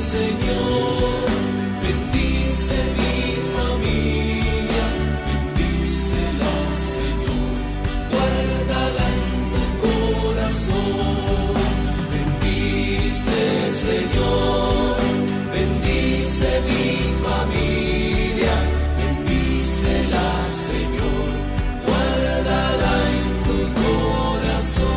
Señor, bendice mi familia, bendícela, Señor, guárdala en tu corazón. Bendice, Señor, bendice mi familia, bendícela, Señor, guárdala en tu corazón.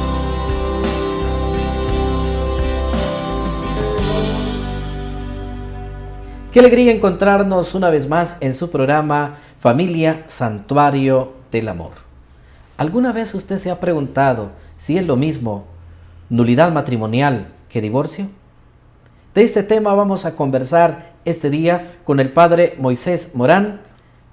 Qué alegría encontrarnos una vez más en su programa Familia Santuario del Amor. ¿Alguna vez usted se ha preguntado si es lo mismo nulidad matrimonial que divorcio? De este tema vamos a conversar este día con el padre Moisés Morán,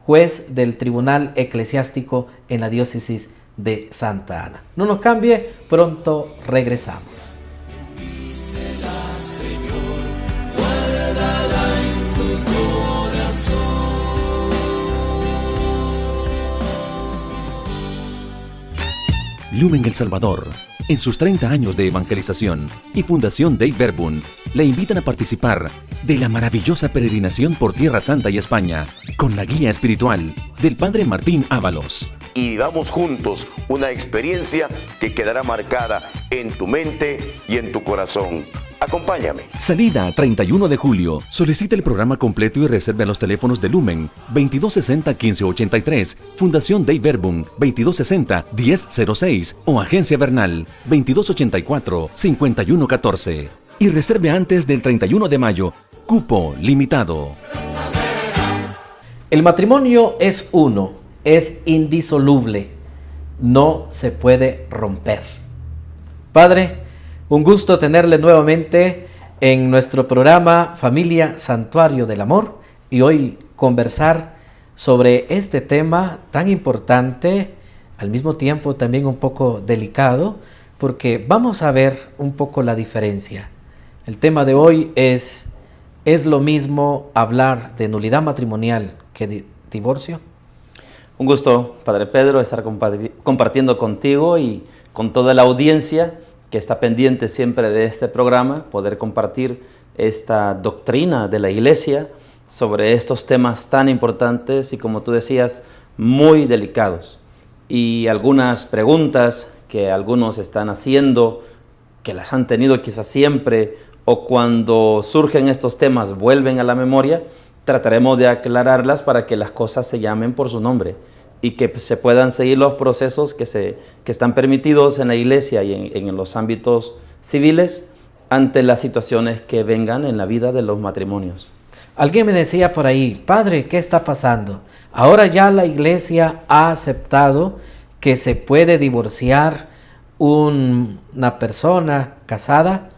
juez del Tribunal Eclesiástico en la diócesis de Santa Ana. No nos cambie, pronto regresamos. Lumen El Salvador, en sus 30 años de evangelización, y Fundación Dei Verbum le invitan a participar de la maravillosa peregrinación por Tierra Santa y España, con la guía espiritual del Padre Martín Ábalos. Y vivamos juntos una experiencia que quedará marcada en tu mente y en tu corazón. Acompáñame. Salida 31 de julio. Solicita el programa completo y reserve a los teléfonos de Lumen 2260-1583, Fundación Dei Verbum 2260-1006 o Agencia Bernal 2284-5114. Y reserve antes del 31 de mayo. Cupo limitado. El matrimonio es uno, es indisoluble, no se puede romper. Padre, un gusto tenerle nuevamente en nuestro programa Familia Santuario del Amor y hoy conversar sobre este tema tan importante, al mismo tiempo también un poco delicado, porque vamos a ver un poco la diferencia. El tema de hoy ¿es lo mismo hablar de nulidad matrimonial que divorcio? Un gusto, Padre Pedro, estar compartiendo contigo y con toda la audiencia que está pendiente siempre de este programa, poder compartir esta doctrina de la Iglesia sobre estos temas tan importantes y, como tú decías, muy delicados. Y algunas preguntas que algunos están haciendo, que las han tenido quizás siempre, o cuando surgen estos temas vuelven a la memoria, trataremos de aclararlas para que las cosas se llamen por su nombre y que se puedan seguir los procesos que están permitidos en la Iglesia y en los ámbitos civiles ante las situaciones que vengan en la vida de los matrimonios. Alguien me decía por ahí, Padre, ¿qué está pasando? Ahora ya la Iglesia ha aceptado que se puede divorciar una persona casada,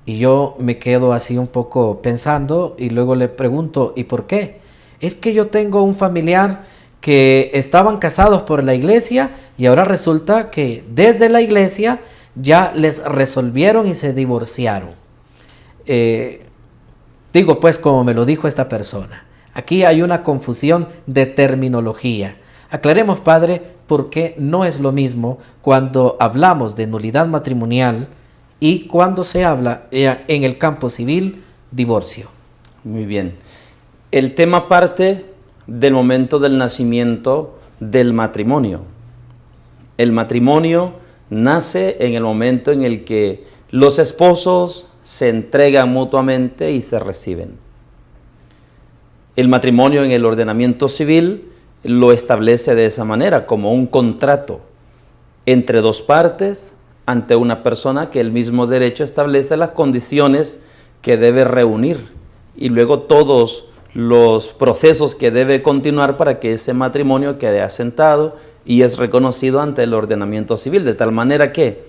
y yo me quedo así un poco pensando y luego le pregunto, ¿y por qué? Es que yo tengo un familiar que estaban casados por la Iglesia y ahora resulta que desde la Iglesia ya les resolvieron y se divorciaron. Digo pues como me lo dijo esta persona. Aquí hay una confusión de terminología. Aclaremos, Padre, por qué no es lo mismo cuando hablamos de nulidad matrimonial y cuando se habla en el campo civil, divorcio. Muy bien. El tema parte del momento del nacimiento del matrimonio. El matrimonio nace en el momento en el que los esposos se entregan mutuamente y se reciben. El matrimonio en el ordenamiento civil lo establece de esa manera, como un contrato entre dos partes ante una persona que el mismo derecho establece las condiciones que debe reunir y luego todos los procesos que debe continuar para que ese matrimonio quede asentado y es reconocido ante el ordenamiento civil, de tal manera que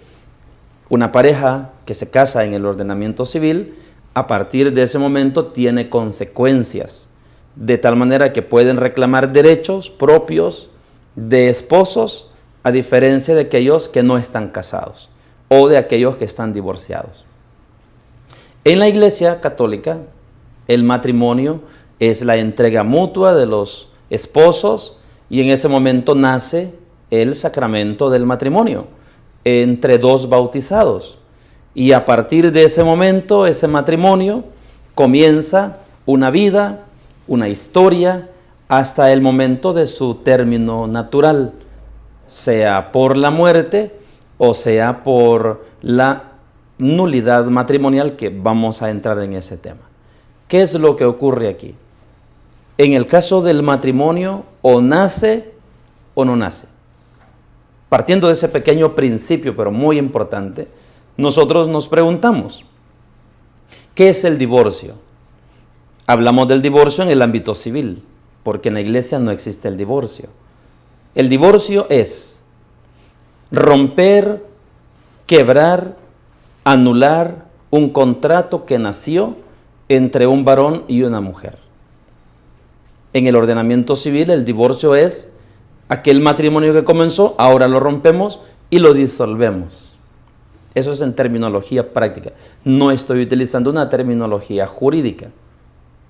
una pareja que se casa en el ordenamiento civil, a partir de ese momento tiene consecuencias, de tal manera que pueden reclamar derechos propios de esposos, a diferencia de aquellos que no están casados o de aquellos que están divorciados. En la Iglesia Católica, el matrimonio es la entrega mutua de los esposos y en ese momento nace el sacramento del matrimonio entre dos bautizados. Y a partir de ese momento, ese matrimonio comienza una vida, una historia, hasta el momento de su término natural, sea por la muerte o sea por la nulidad matrimonial, que vamos a entrar en ese tema. ¿Qué es lo que ocurre aquí? En el caso del matrimonio, o nace o no nace. Partiendo de ese pequeño principio, pero muy importante, nosotros nos preguntamos, ¿qué es el divorcio? Hablamos del divorcio en el ámbito civil, porque en la iglesia no existe el divorcio. El divorcio es romper, quebrar, anular un contrato que nació entre un varón y una mujer. En el ordenamiento civil, el divorcio es aquel matrimonio que comenzó, ahora lo rompemos y lo disolvemos. Eso es en terminología práctica. No estoy utilizando una terminología jurídica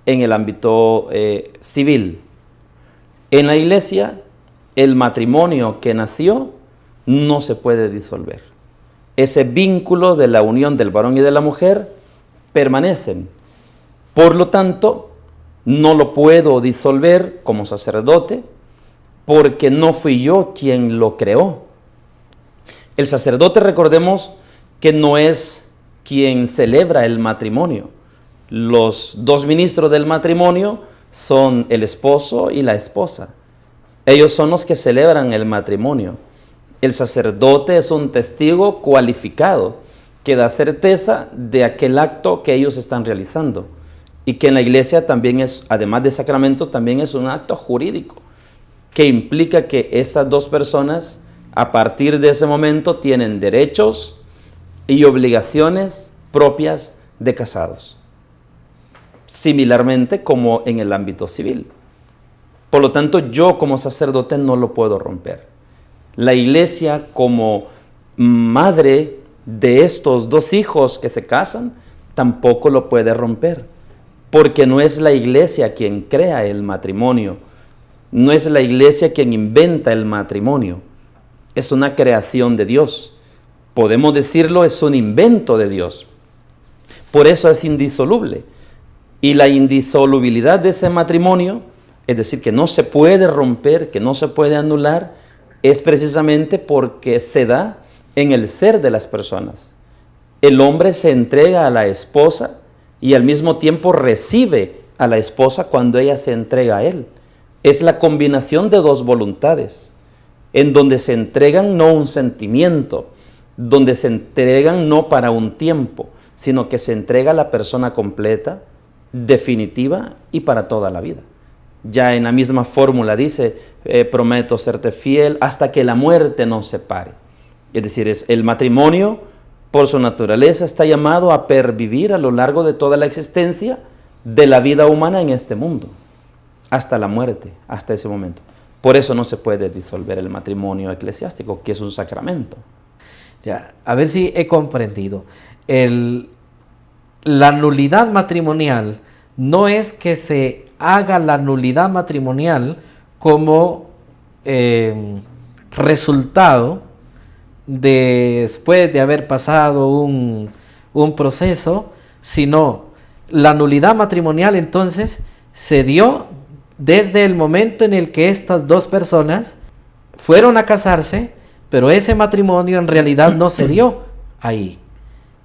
en el ámbito civil. En la iglesia, el matrimonio que nació no se puede disolver. Ese vínculo de la unión del varón y de la mujer permanecen. Por lo tanto, no lo puedo disolver como sacerdote porque no fui yo quien lo creó. El sacerdote, recordemos que no es quien celebra el matrimonio. Los dos ministros del matrimonio son el esposo y la esposa. Ellos son los que celebran el matrimonio. El sacerdote es un testigo cualificado que da certeza de aquel acto que ellos están realizando, y que en la iglesia también es, además de sacramento, también es un acto jurídico que implica que estas dos personas a partir de ese momento tienen derechos y obligaciones propias de casados, similarmente como en el ámbito civil. Por lo tanto, yo como sacerdote no lo puedo romper. La iglesia, como madre de estos dos hijos que se casan, tampoco lo puede romper, porque no es la iglesia quien crea el matrimonio, no es la iglesia quien inventa el matrimonio, es una creación de Dios. Podemos decirlo, es un invento de Dios. Por eso es indisoluble. Y la indisolubilidad de ese matrimonio, es decir, que no se puede romper, que no se puede anular, es precisamente porque se da en el ser de las personas. El hombre se entrega a la esposa y al mismo tiempo recibe a la esposa cuando ella se entrega a él. Es la combinación de dos voluntades, en donde se entregan no un sentimiento, donde se entregan no para un tiempo, sino que se entrega a la persona completa, definitiva y para toda la vida. Ya en la misma fórmula dice, prometo serte fiel hasta que la muerte nos separe. Es decir, el matrimonio, por su naturaleza, está llamado a pervivir a lo largo de toda la existencia de la vida humana en este mundo, hasta la muerte, hasta ese momento. Por eso no se puede disolver el matrimonio eclesiástico, que es un sacramento. Ya, a ver si he comprendido. La nulidad matrimonial no es que se haga la nulidad matrimonial como resultado después de haber pasado un proceso, sino la nulidad matrimonial entonces se dio desde el momento en el que estas dos personas fueron a casarse, pero ese matrimonio en realidad no se dio ahí.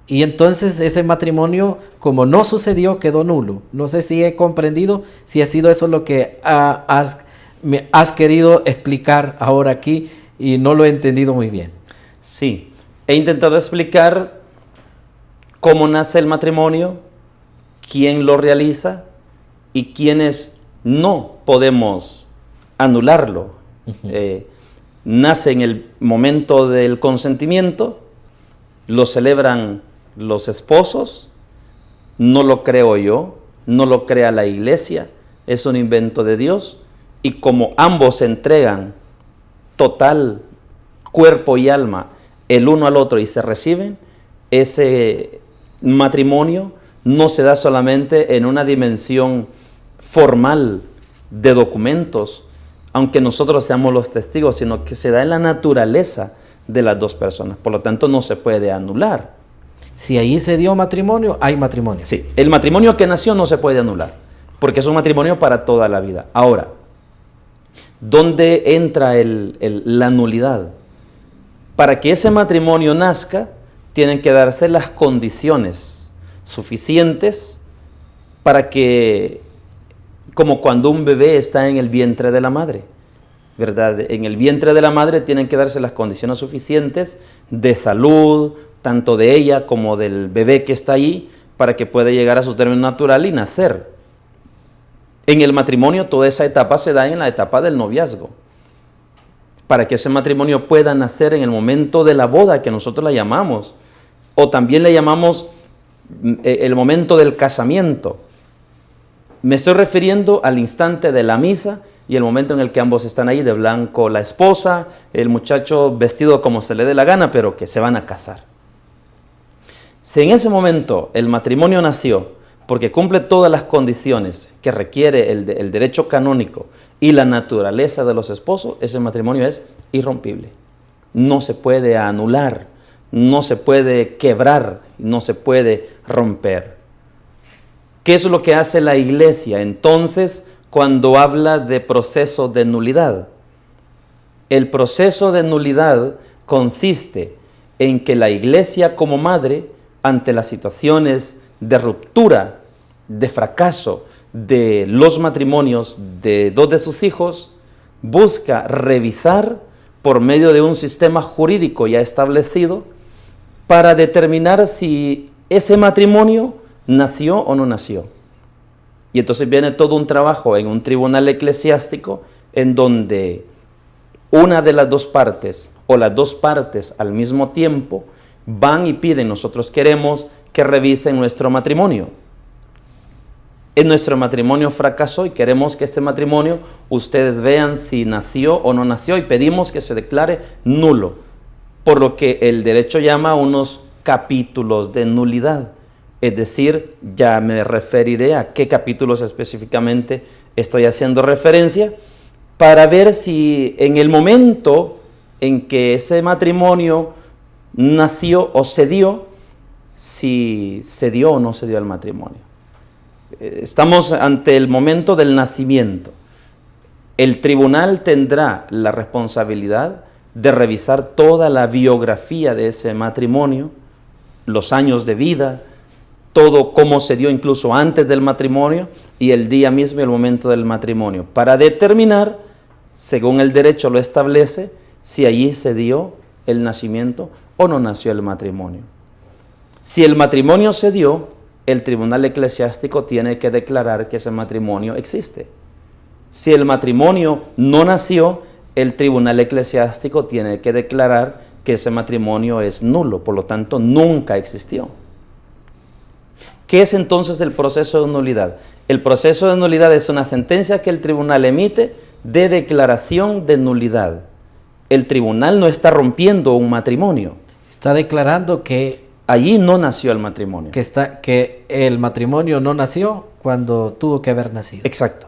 Y entonces ese matrimonio, como no sucedió, quedó nulo. No sé si he comprendido, si ha sido eso lo que me has querido explicar ahora aquí y no lo he entendido muy bien. Sí, he intentado explicar cómo nace el matrimonio, quién lo realiza y quiénes no podemos anularlo. Nace en el momento del consentimiento, lo celebran los esposos, no lo creo yo, no lo crea la iglesia, es un invento de Dios, y como ambos se entregan total cuerpo y alma el uno al otro y se reciben, ese matrimonio no se da solamente en una dimensión formal de documentos, aunque nosotros seamos los testigos, sino que se da en la naturaleza de las dos personas. Por lo tanto, no se puede anular. Si allí se dio matrimonio, hay matrimonio. Sí, el matrimonio que nació no se puede anular, porque es un matrimonio para toda la vida. Ahora, ¿dónde entra la nulidad? Para que ese matrimonio nazca, tienen que darse las condiciones suficientes para que, como cuando un bebé está en el vientre de la madre, ¿verdad? En el vientre de la madre tienen que darse las condiciones suficientes de salud, tanto de ella como del bebé que está ahí, para que pueda llegar a su término natural y nacer. En el matrimonio toda esa etapa se da en la etapa del noviazgo, para que ese matrimonio pueda nacer en el momento de la boda, que nosotros la llamamos, o también le llamamos el momento del casamiento. Me estoy refiriendo al instante de la misa y el momento en el que ambos están ahí de blanco, la esposa, el muchacho vestido como se le dé la gana, pero que se van a casar. Si en ese momento el matrimonio nació porque cumple todas las condiciones que requiere el derecho canónico y la naturaleza de los esposos, ese matrimonio es irrompible. No se puede anular, no se puede quebrar, no se puede romper. ¿Qué es lo que hace la Iglesia entonces cuando habla de proceso de nulidad? El proceso de nulidad consiste en que la Iglesia como madre, ante las situaciones de ruptura, de fracaso de los matrimonios de dos de sus hijos, busca revisar por medio de un sistema jurídico ya establecido para determinar si ese matrimonio nació o no nació. Y entonces viene todo un trabajo en un tribunal eclesiástico en donde una de las dos partes o las dos partes al mismo tiempo van y piden: nosotros queremos que revisen nuestro matrimonio. En nuestro matrimonio fracasó y queremos que este matrimonio ustedes vean si nació o no nació y pedimos que se declare nulo, por lo que el derecho llama a unos capítulos de nulidad. Es decir, ya me referiré a qué capítulos específicamente estoy haciendo referencia para ver si en el momento en que ese matrimonio nació o se dio, si se dio o no se dio el matrimonio. Estamos ante el momento del nacimiento. El tribunal tendrá la responsabilidad de revisar toda la biografía de ese matrimonio, los años de vida, todo cómo se dio incluso antes del matrimonio y el día mismo y el momento del matrimonio, para determinar, según el derecho lo establece, si allí se dio el nacimiento o no nació el matrimonio. Si el matrimonio se dio, el tribunal eclesiástico tiene que declarar que ese matrimonio existe. Si el matrimonio no nació, el tribunal eclesiástico tiene que declarar que ese matrimonio es nulo, por lo tanto nunca existió. ¿Qué es entonces el proceso de nulidad? El proceso de nulidad es una sentencia que el tribunal emite de declaración de nulidad. El tribunal no está rompiendo un matrimonio. Está declarando que allí no nació el matrimonio. Que el matrimonio no nació cuando tuvo que haber nacido. Exacto.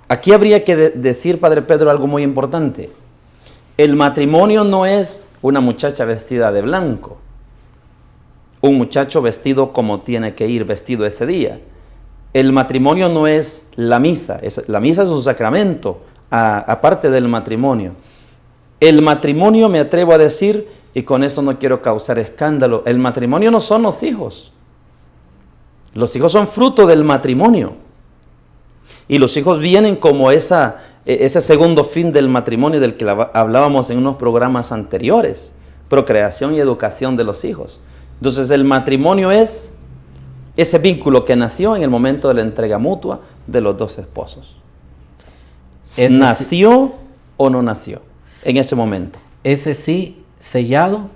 Aquí habría que decir, Padre Pedro, algo muy importante. El matrimonio no es una muchacha vestida de blanco, un muchacho vestido como tiene que ir vestido ese día. El matrimonio no es la misa. La misa es un sacramento, aparte del matrimonio. El matrimonio, me atrevo a decir, y con eso no quiero causar escándalo, el matrimonio no son los hijos. Los hijos son fruto del matrimonio. Y los hijos vienen como ese segundo fin del matrimonio del que hablábamos en unos programas anteriores, procreación y educación de los hijos. Entonces el matrimonio es ese vínculo que nació en el momento de la entrega mutua de los dos esposos. ¿Nació o no nació en ese momento? Ese sí sellado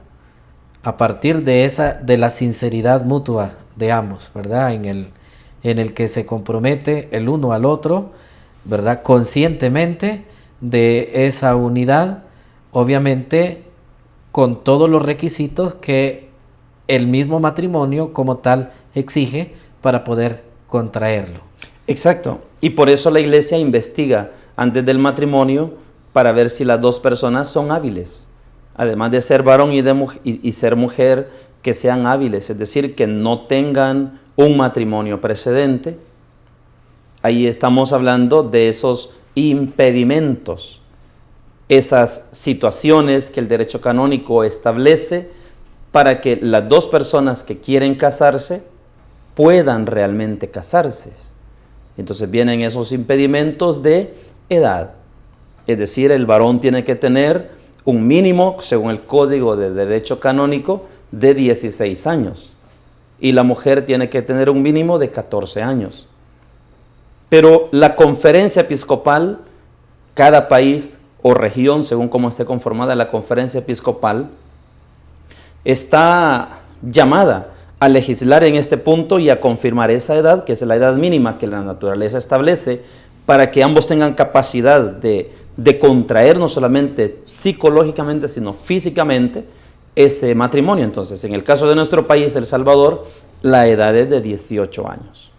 a partir de la sinceridad mutua de ambos, ¿verdad? En el que se compromete el uno al otro, ¿verdad? Conscientemente de esa unidad, obviamente con todos los requisitos que el mismo matrimonio como tal exige para poder contraerlo. Exacto. Y por eso la Iglesia investiga antes del matrimonio para ver si las dos personas son hábiles. Además de ser varón y ser mujer, que sean hábiles, es decir, que no tengan un matrimonio precedente. Ahí estamos hablando de esos impedimentos, esas situaciones que el derecho canónico establece para que las dos personas que quieren casarse puedan realmente casarse. Entonces vienen esos impedimentos de edad, es decir, el varón tiene que tener un mínimo, según el Código de Derecho Canónico, de 16 años y la mujer tiene que tener un mínimo de 14 años. Pero la conferencia episcopal, cada país o región, según cómo esté conformada la conferencia episcopal, está llamada a legislar en este punto y a confirmar esa edad, que es la edad mínima que la naturaleza establece, para que ambos tengan capacidad de contraer no solamente psicológicamente, sino físicamente ese matrimonio. Entonces, en el caso de nuestro país, El Salvador, la edad es de 18 años.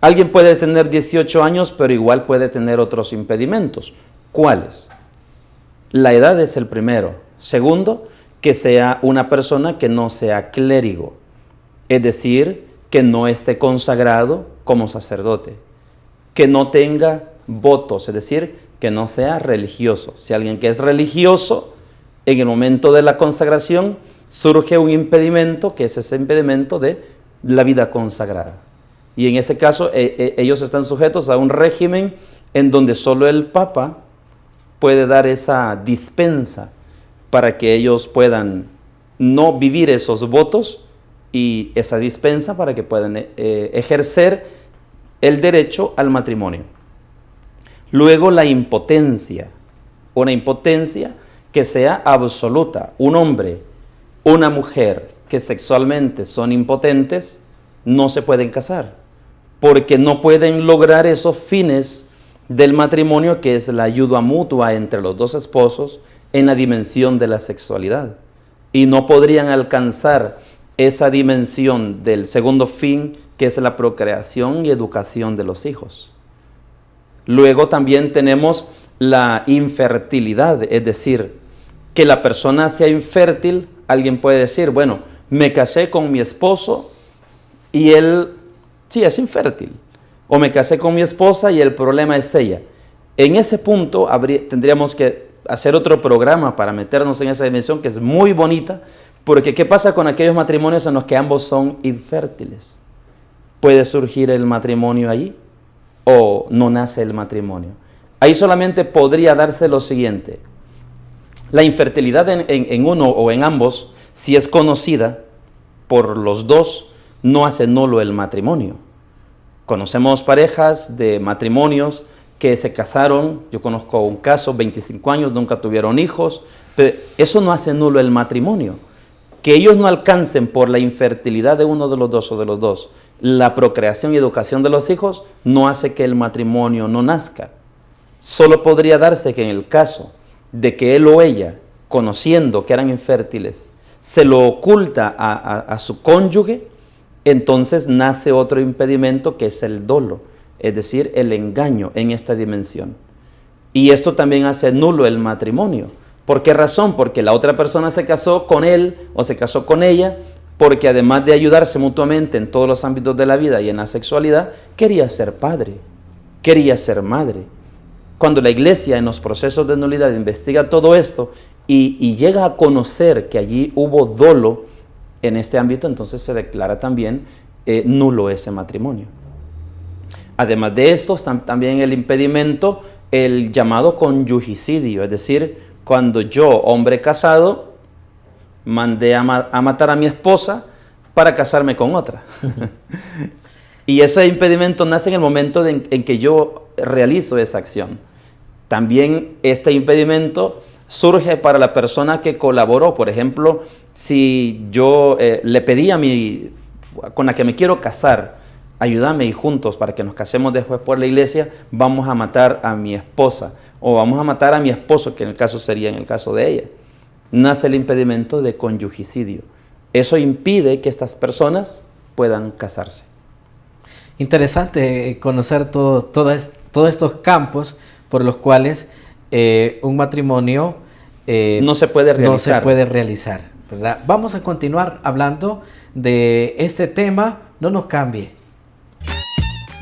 Alguien puede tener 18 años, pero igual puede tener otros impedimentos. ¿Cuáles? La edad es el primero. Segundo, que sea una persona que no sea clérigo, es decir, que no esté consagrado como sacerdote, que no tenga votos, es decir, que no sea religioso. Si alguien que es religioso, en el momento de la consagración surge un impedimento, que es ese impedimento de la vida consagrada. Y en ese caso ellos están sujetos a un régimen en donde solo el Papa puede dar esa dispensa para que ellos puedan no vivir esos votos y esa dispensa para que puedan ejercer el derecho al matrimonio. Luego la impotencia, una impotencia que sea absoluta. Un hombre, una mujer que sexualmente son impotentes no se pueden casar porque no pueden lograr esos fines del matrimonio, que es la ayuda mutua entre los dos esposos en la dimensión de la sexualidad, y no podrían alcanzar esa dimensión del segundo fin, que es la procreación y educación de los hijos. Luego también tenemos la infertilidad, es decir, que la persona sea infértil. Alguien puede decir, bueno, me casé con mi esposo y él sí es infértil, o me casé con mi esposa y el problema es ella. En ese punto tendríamos que hacer otro programa para meternos en esa dimensión, que es muy bonita, porque ¿qué pasa con aquellos matrimonios en los que ambos son infértiles? ¿Puede surgir el matrimonio ahí o no nace el matrimonio? Ahí solamente podría darse lo siguiente: la infertilidad en uno o en ambos, si es conocida por los dos, no hace nulo el matrimonio. Conocemos parejas de matrimonios que se casaron, yo conozco un caso, 25 años, nunca tuvieron hijos, pero eso no hace nulo el matrimonio. Que ellos no alcancen por la infertilidad de uno de los dos o de los dos la procreación y educación de los hijos, no hace que el matrimonio no nazca. Solo podría darse que en el caso de que él o ella, conociendo que eran infértiles, se lo oculta a su cónyuge, entonces nace otro impedimento, que es el dolo, es decir, el engaño en esta dimensión. Y esto también hace nulo el matrimonio. ¿Por qué razón? Porque la otra persona se casó con él o se casó con ella porque además de ayudarse mutuamente en todos los ámbitos de la vida y en la sexualidad, quería ser padre, quería ser madre. Cuando la iglesia en los procesos de nulidad investiga todo esto y llega a conocer que allí hubo dolo en este ámbito, entonces se declara también nulo ese matrimonio. Además de esto, también el impedimento, el llamado conyugicidio, es decir, cuando yo, hombre casado, mandé a matar a mi esposa para casarme con otra. Y ese impedimento nace en el momento en que yo realizo esa acción. También este impedimento surge para la persona que colaboró. Por ejemplo, si yo le pedí con la que me quiero casar, ayúdame y juntos para que nos casemos después por la iglesia, vamos a matar a mi esposa o vamos a matar a mi esposo, que en el caso sería en el caso de ella. Nace el impedimento de conyugicidio. Eso impide que estas personas puedan casarse. Interesante conocer todos estos campos por los cuales un matrimonio no se puede realizar. No se puede realizar. ¿verdad? Vamos a continuar hablando de este tema, no nos cambie.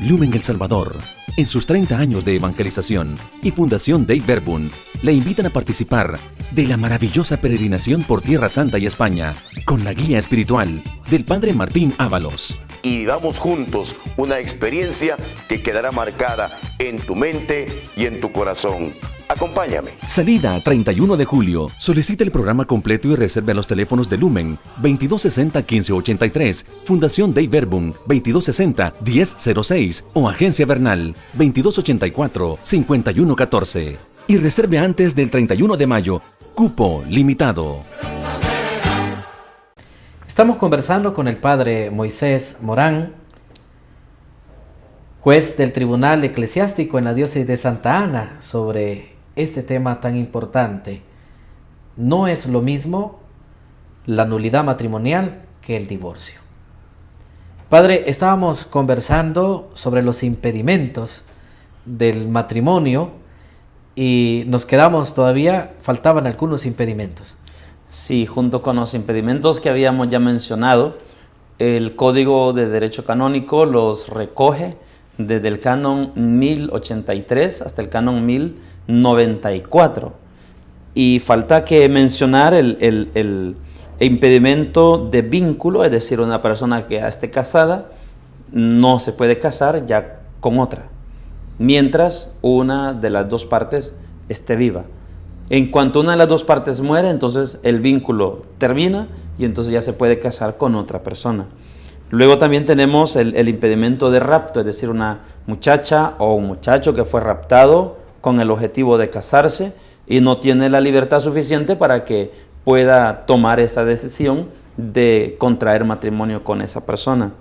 Lumen El Salvador, en sus 30 años de evangelización y Fundación Dei Verbum, le invitan a participar de la maravillosa peregrinación por Tierra Santa y España, con la guía espiritual del Padre Martín Ábalos. Y vivamos juntos una experiencia que quedará marcada en tu mente y en tu corazón. Acompáñame. Salida 31 de julio. Solicita el programa completo y reserve a los teléfonos de Lumen 2260-1583, Fundación Dei Verbum 2260-1006 o Agencia Bernal 2284-5114. Y reserve antes del 31 de mayo. Cupo limitado. Estamos conversando con el padre Moisés Morán, juez del Tribunal Eclesiástico en la diócesis de Santa Ana, sobre este tema tan importante. No es lo mismo la nulidad matrimonial que el divorcio. Padre, estábamos conversando sobre los impedimentos del matrimonio y nos quedamos todavía, faltaban algunos impedimentos. Sí, junto con los impedimentos que habíamos ya mencionado, el Código de Derecho Canónico los recoge desde el canon 1083 hasta el canon 1094. Y falta que mencionar el impedimento de vínculo, es decir, una persona que ya esté casada no se puede casar ya con otra, mientras una de las dos partes esté viva. En cuanto una de las dos partes muere, entonces el vínculo termina y entonces ya se puede casar con otra persona. Luego también tenemos el impedimento de rapto, es decir, una muchacha o un muchacho que fue raptado con el objetivo de casarse y no tiene la libertad suficiente para que pueda tomar esa decisión de contraer matrimonio con esa persona.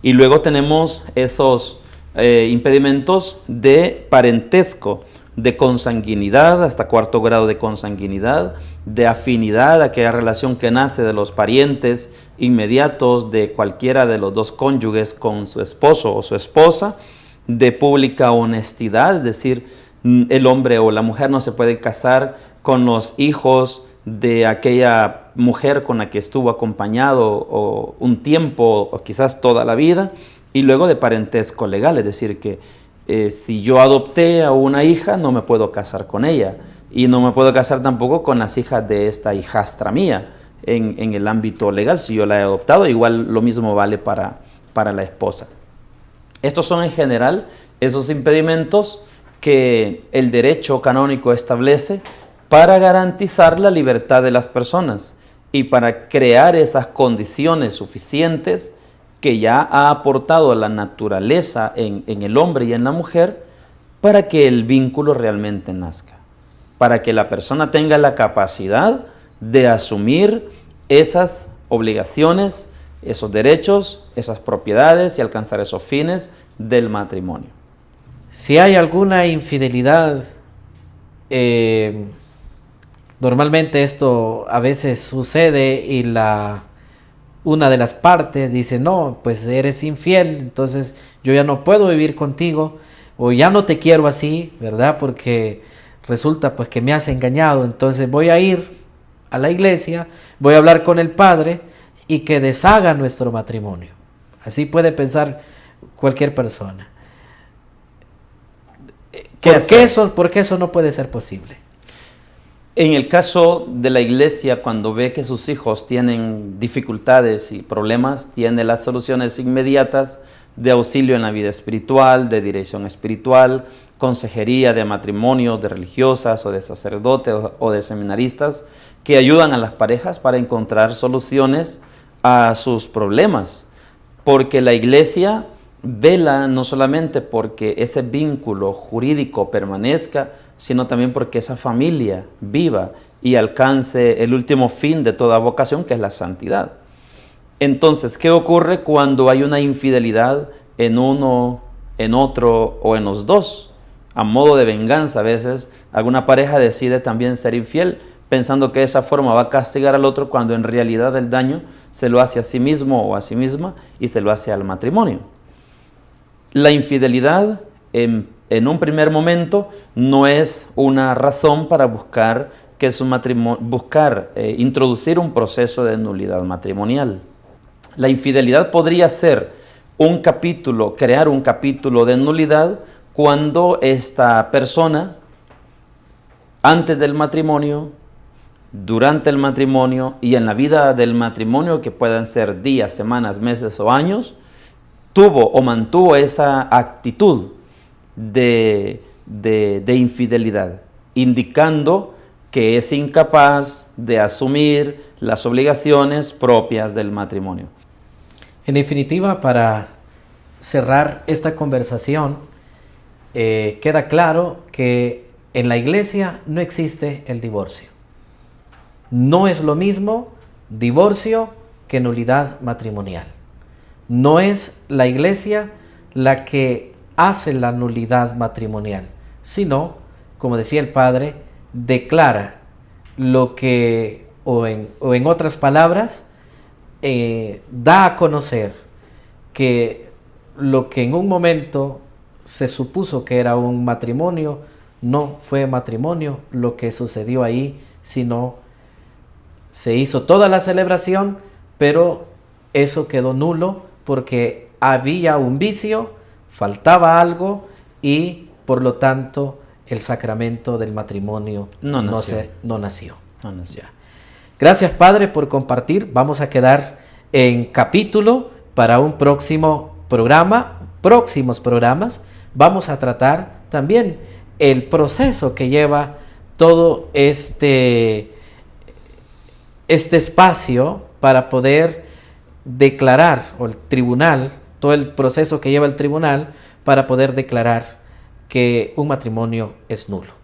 Y luego tenemos esos impedimentos de parentesco, de consanguinidad, hasta 4º grado de consanguinidad, de afinidad, aquella relación que nace de los parientes inmediatos de cualquiera de los dos cónyuges con su esposo o su esposa, de pública honestidad, es decir, el hombre o la mujer no se puede casar con los hijos de aquella mujer con la que estuvo acompañado o un tiempo o quizás toda la vida, y luego de parentesco legal, es decir, que si yo adopté a una hija, no me puedo casar con ella y no me puedo casar tampoco con las hijas de esta hijastra mía en el ámbito legal. Si yo la he adoptado, igual lo mismo vale para la esposa. Estos son en general esos impedimentos que el derecho canónico establece para garantizar la libertad de las personas y para crear esas condiciones suficientes que ya ha aportado la naturaleza en el hombre y en la mujer para que el vínculo realmente nazca, para que la persona tenga la capacidad de asumir esas obligaciones, esos derechos, esas propiedades y alcanzar esos fines del matrimonio. Si hay alguna infidelidad, normalmente esto a veces sucede y una de las partes dice, no, pues eres infiel, entonces yo ya no puedo vivir contigo, o ya no te quiero así, ¿verdad? Porque resulta pues que me has engañado, entonces voy a ir a la iglesia, voy a hablar con el padre y que deshaga nuestro matrimonio. Así puede pensar cualquier persona. ¿Por qué eso no puede ser posible? En el caso de la iglesia, cuando ve que sus hijos tienen dificultades y problemas, tiene las soluciones inmediatas de auxilio en la vida espiritual, de dirección espiritual, consejería de matrimonios, de religiosas o de sacerdotes o de seminaristas que ayudan a las parejas para encontrar soluciones a sus problemas. Porque la iglesia vela no solamente porque ese vínculo jurídico permanezca, sino también porque esa familia viva y alcance el último fin de toda vocación, que es la santidad. Entonces, ¿qué ocurre cuando hay una infidelidad en uno, en otro o en los dos? A modo de venganza, a veces alguna pareja decide también ser infiel, pensando que de esa forma va a castigar al otro, cuando en realidad el daño se lo hace a sí mismo o a sí misma y se lo hace al matrimonio. La infidelidad en un primer momento no es una razón para buscar que es buscar introducir un proceso de nulidad matrimonial. La infidelidad podría ser crear un capítulo de nulidad cuando esta persona, antes del matrimonio, durante el matrimonio y en la vida del matrimonio, que puedan ser días, semanas, meses o años, tuvo o mantuvo esa actitud de infidelidad, indicando que es incapaz de asumir las obligaciones propias del matrimonio. En definitiva, para cerrar esta conversación, queda claro que en la iglesia no existe el divorcio. No es lo mismo divorcio que nulidad matrimonial. No es la iglesia la que hace la nulidad matrimonial, sino, como decía el padre, declara lo que, o en otras palabras, da a conocer que lo que en un momento se supuso que era un matrimonio, no fue matrimonio lo que sucedió ahí, sino se hizo toda la celebración, pero eso quedó nulo porque había un vicio, faltaba algo y por lo tanto el sacramento del matrimonio no nació. Gracias, Padre, por compartir. Vamos a quedar en capítulo para un próximo programa, próximos programas. Vamos a tratar también el proceso que lleva todo este espacio para poder declarar, o el tribunal, todo el proceso que lleva el tribunal para poder declarar que un matrimonio es nulo.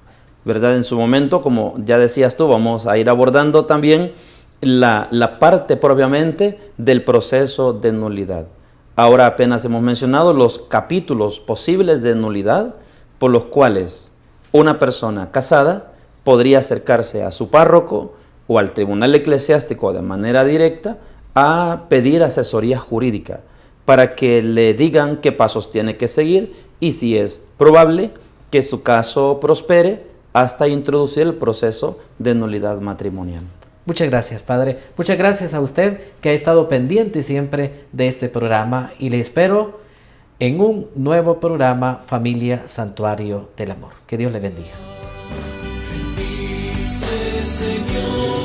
¿Verdad? En su momento, como ya decías tú, vamos a ir abordando también la parte propiamente del proceso de nulidad. Ahora apenas hemos mencionado los capítulos posibles de nulidad por los cuales una persona casada podría acercarse a su párroco o al tribunal eclesiástico de manera directa a pedir asesoría jurídica para que le digan qué pasos tiene que seguir y si es probable que su caso prospere hasta introducir el proceso de nulidad matrimonial. Muchas gracias, Padre. Muchas gracias a usted que ha estado pendiente siempre de este programa y le espero en un nuevo programa Familia Santuario del Amor. Que Dios le bendiga. Bendice, Señor.